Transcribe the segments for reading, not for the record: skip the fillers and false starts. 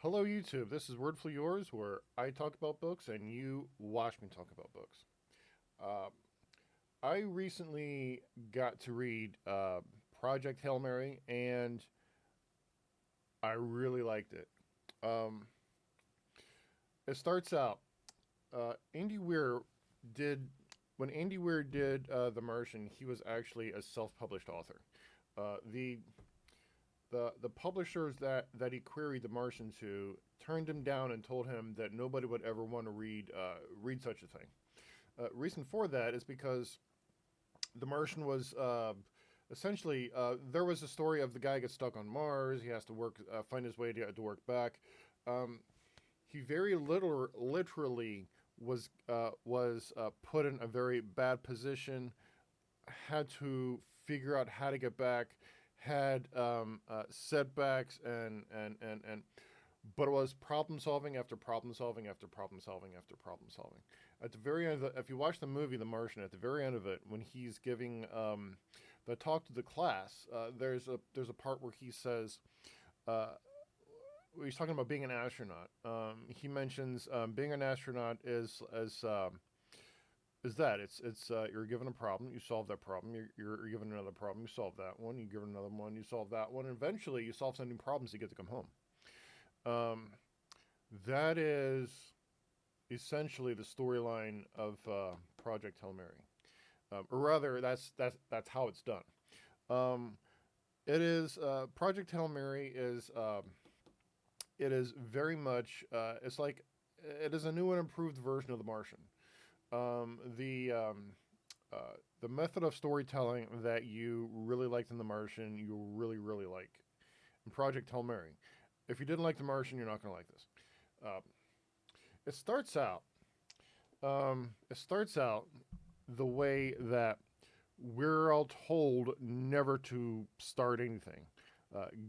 Hello, YouTube. This is Word for Yours, where I talk about books and you watch me talk about books. Uh, I recently got to read Project Hail Mary, and I really liked it. Um, it starts out. Andy Weir did when Andy Weir did The Martian. He was actually a self-published author. The publishers that he queried The Martian to turned him down and told him that nobody would ever want to read such a thing. Reason for that is because The Martian was essentially there was a story of the guy gets stuck on Mars. He has to find his way to work back. Um, he very literally was put in a very bad position. Had to figure out how to get back. Had setbacks and but it was problem solving after problem solving after problem solving after problem solving. At the very end, if you watch the movie The Martian, at the very end of it, when he's giving the talk to the class, there's a part where he says. He's talking about being an astronaut. He mentions being an astronaut is that it's you're given a problem, you solve that problem, you're given another problem, you solve that one, you give another one, you solve that one, and eventually you solve so many problems you get to come home. Um, that is essentially the storyline of Project Hail Mary, or rather, that's how it's done. Um, it is Project Hail Mary is it is very much it's like it is a new and improved version of The Martian. The method of storytelling that you really liked in The Martian, you really like in Project Hail Mary. If you didn't like The Martian, you're not going to like this. Um, it starts out. It starts out the way that we're all told never to start anything.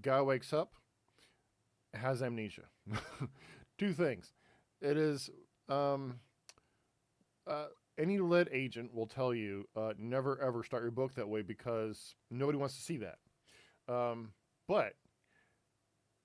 Guy wakes up, has amnesia. Two things. It is um, uh, any lit agent will tell you never ever start your book that way because nobody wants to see that. But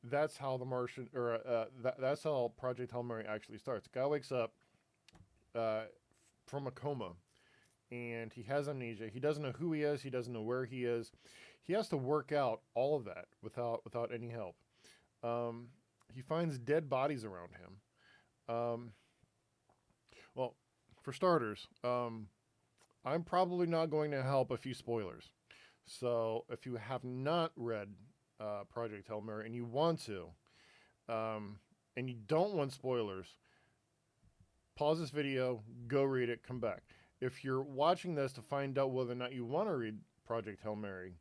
that's how the Martian or that's how Project Hail Mary actually starts. Guy wakes up uh, from a coma and he has amnesia. He doesn't know who he is. He doesn't know where he is. He has to work out all of that without any help. Um, he finds dead bodies around him. Well, for starters, I'm probably not going to help a few spoilers. So if you have not read Project Hail Mary and you want to, and you don't want spoilers, pause this video, go read it, come back. If you're watching this to find out whether or not you want to read Project Hail Mary,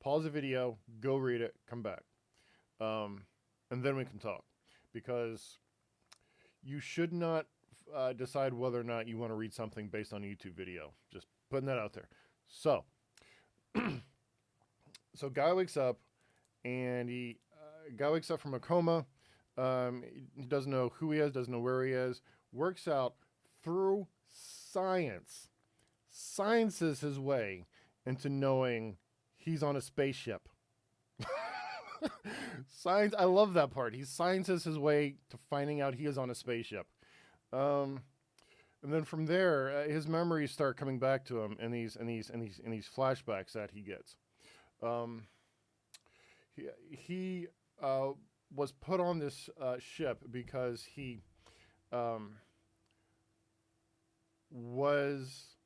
pause the video, go read it, come back. Um, and then we can talk. Because you should not decide whether or not you want to read something based on a YouTube video. Just putting that out there. So, so guy wakes up and guy wakes up from a coma. He doesn't know who he is, doesn't know where he is. Works out through science, sciences his way into knowing he's on a spaceship. Science, I love that part. He sciences his way to finding out he is on a spaceship. Um, and then from there, his memories start coming back to him in these flashbacks that he gets. Um, he was put on this ship because um, was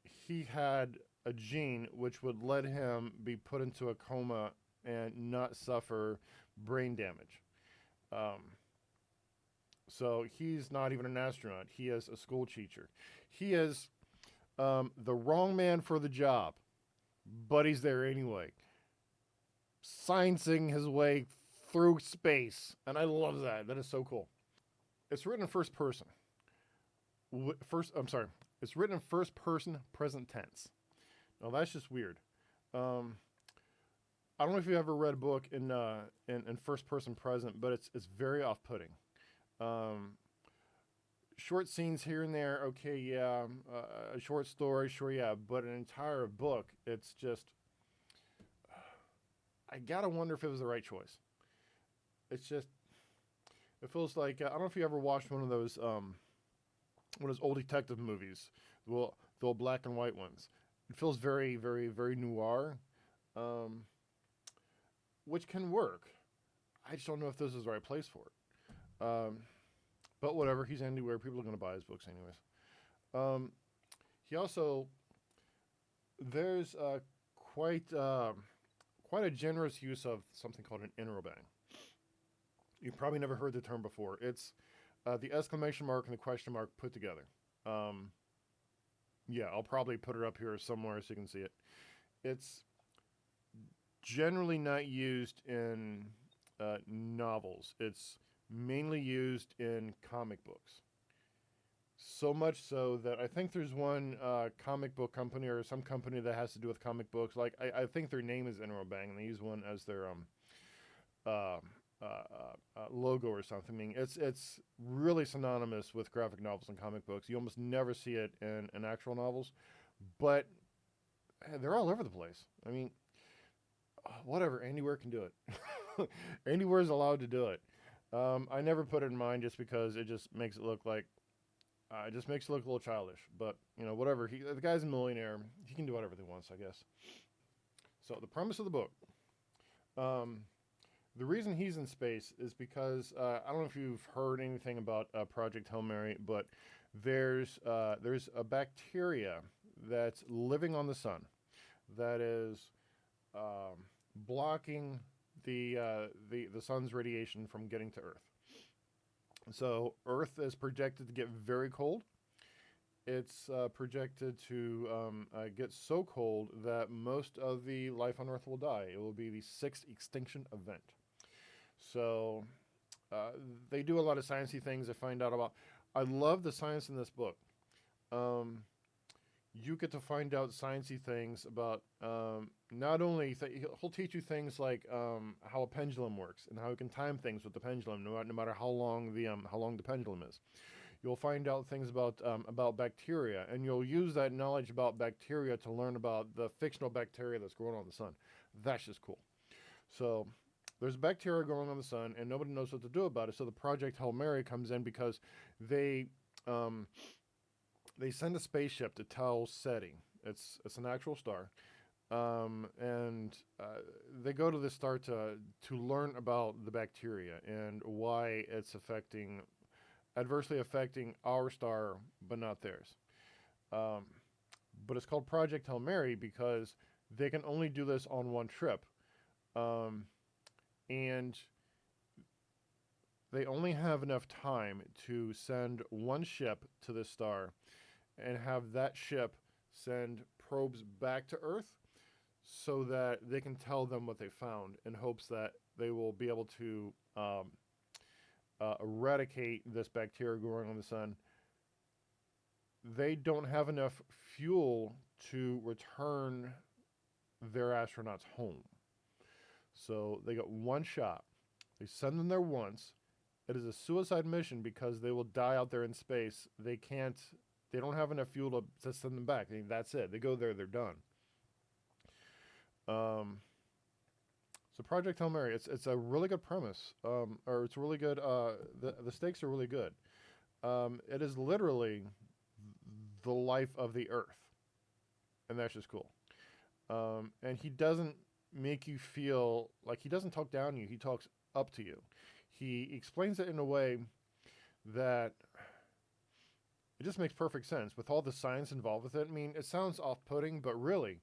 he had a gene which would let him be put into a coma and not suffer brain damage. Um, so he's not even an astronaut. He is a school teacher. He is the wrong man for the job, but he's there anyway, sciencing his way through space. And I love that. That is so cool. It's written in first person. I'm sorry. It's written in first person present tense. Now that's just weird. Um, I don't know if you ever read a book in first person present, but it's very off putting. Um, Short scenes here and there, okay, yeah. A short story, sure, yeah. But an entire book, it's just. I gotta wonder if it was the right choice. It's just It feels like I don't know if you ever watched one of those old detective movies, the old black and white ones. It feels very, very, very noir, um, which can work. I just don't know if this is the right place for it. But whatever, he's Andy Weir. People are going to buy his books anyways. Um, he also there's quite quite a generous use of something called an interrobang. You've probably never heard the term before. It's the exclamation mark and the question mark put together. Um, yeah, I'll probably put it up here somewhere so you can see it. It's generally not used in novels. It's mainly used in comic books. So much so that I think there's one comic book company or some company that has to do with comic books. Like I think their name is Interrobang, and they use one as their uh, logo or something. I mean, it's really synonymous with graphic novels and comic books. You almost never see it in actual novels, but they're all over the place. I mean, whatever. Anywhere can do it. Anywhere is allowed to do it. I never put it in mind just because it just makes it look like it just makes it look a little childish. But you know, whatever. The guy's a millionaire. He can do whatever he wants, I guess. So the premise of the book. Um, the reason he's in space is because I don't know if you've heard anything about Project Hail Mary, but there's a bacteria that's living on the sun that is blocking the sun's radiation from getting to Earth. So Earth is projected to get very cold. It's projected to get so cold that most of the life on Earth will die. It will be the sixth extinction event. So uh, they do a lot of sciencey things to find out about. I love the science in this book. Um, you get to find out sciencey things about not only he'll teach you things like how a pendulum works and how you can time things with the pendulum, no matter how long the pendulum is. You'll find out things about bacteria, and you'll use that knowledge about bacteria to learn about the fictional bacteria that's growing on the sun. That's just cool. So there's bacteria growing on the sun, and nobody knows what to do about it. So the Project Hail Mary comes in because they um, they send a spaceship to Tau Ceti. It's an actual star, and they go to this star to learn about the bacteria and why it's adversely affecting our star, but not theirs. Um, but it's called Project Hail Mary because they can only do this on one trip, um, and they only have enough time to send one ship to this star and have that ship send probes back to Earth so that they can tell them what they found in hopes that they will be able to eradicate this bacteria growing on the sun. They don't have enough fuel to return their astronauts home. So they got one shot. They send them there once. It is a suicide mission because they will die out there in space. They don't have enough fuel to send them back. That's it. They go there, they're done. Um, so Project Hail Mary, it's a really good premise, or it's really good. The stakes are really good. It is literally the life of the Earth, and that's just cool. And he doesn't make you feel like he doesn't talk down to you. He talks up to you. He explains it in a way that it just makes perfect sense with all the science involved with it. I mean, it sounds off-putting, but really,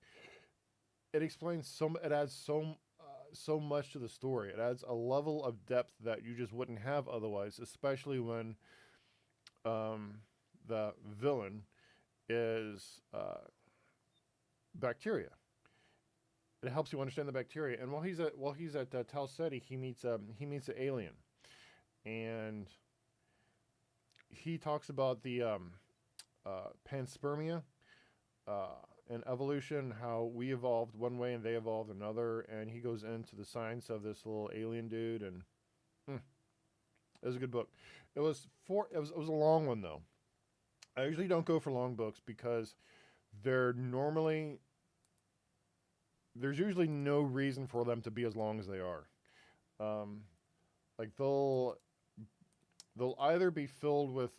it adds so much to the story. It adds a level of depth that you just wouldn't have otherwise, especially when the villain is bacteria. It helps you understand the bacteria. And while he's at Tau Ceti, he meets an alien, and he talks about the panspermia uh, and evolution, how we evolved one way and they evolved another, and he goes into the science of this little alien dude, and it was a good book. It was a long one though. I usually don't go for long books because they're normally there's usually no reason for them to be as long as they are. Um, like they'll they'll either be filled with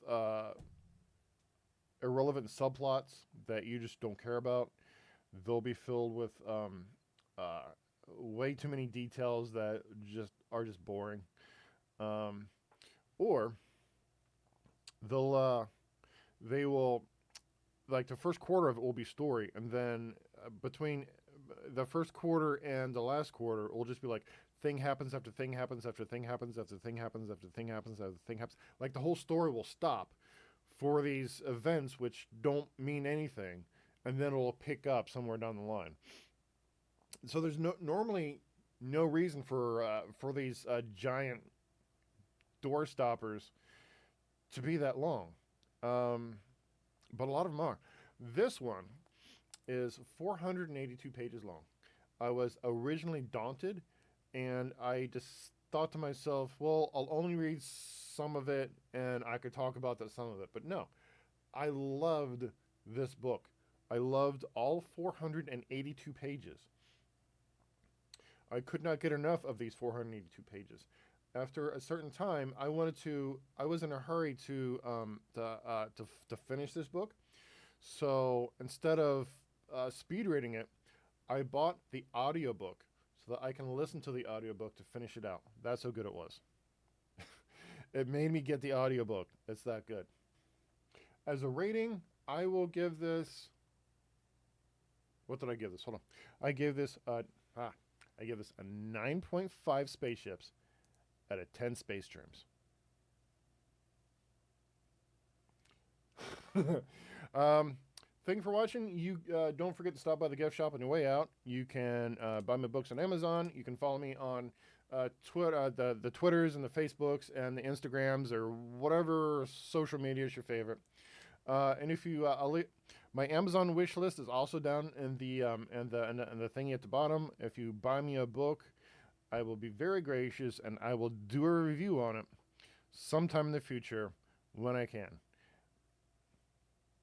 irrelevant subplots that you just don't care about. They'll be filled with uh, way too many details that just boring. Um, or they will, like, the first quarter of it will be story, and then between the first quarter and the last quarter, it will just be like thing happens after thing happens after thing happens after thing happens after thing happens after thing happens. Like the whole story will stop for these events which don't mean anything, and then it'll pick up somewhere down the line. So there's normally no reason for these giant door stoppers to be that long, but a lot of them are. This one is 482 pages long. I was originally daunted, and I just thought to myself, well, I'll only read some of it, and I could talk about that some of it. But no, I loved this book. I loved all 482 pages. I could not get enough of these 482 pages. After a certain time, I was in a hurry to finish this book. So instead of speed reading it, I bought the audiobook so that I can listen to the audiobook to finish it out. That's how good it was. It made me get the audiobook. It's that good. As a rating, I will give this. What did I give this? Hold on. I gave this I give this a 9.5 spaceships out of 10 space germs. Thank you for watching. You don't forget to stop by the gift shop on your way out. You can buy my books on Amazon. You can follow me on Twitter, the Twitters and the Facebooks and the Instagrams or whatever social media is your favorite. And if you, my Amazon wish list is also down in the thingy at the bottom. If you buy me a book, I will be very gracious and I will do a review on it sometime in the future when I can.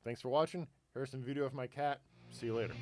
Thanks for watching. Here's some video of my cat. See you later.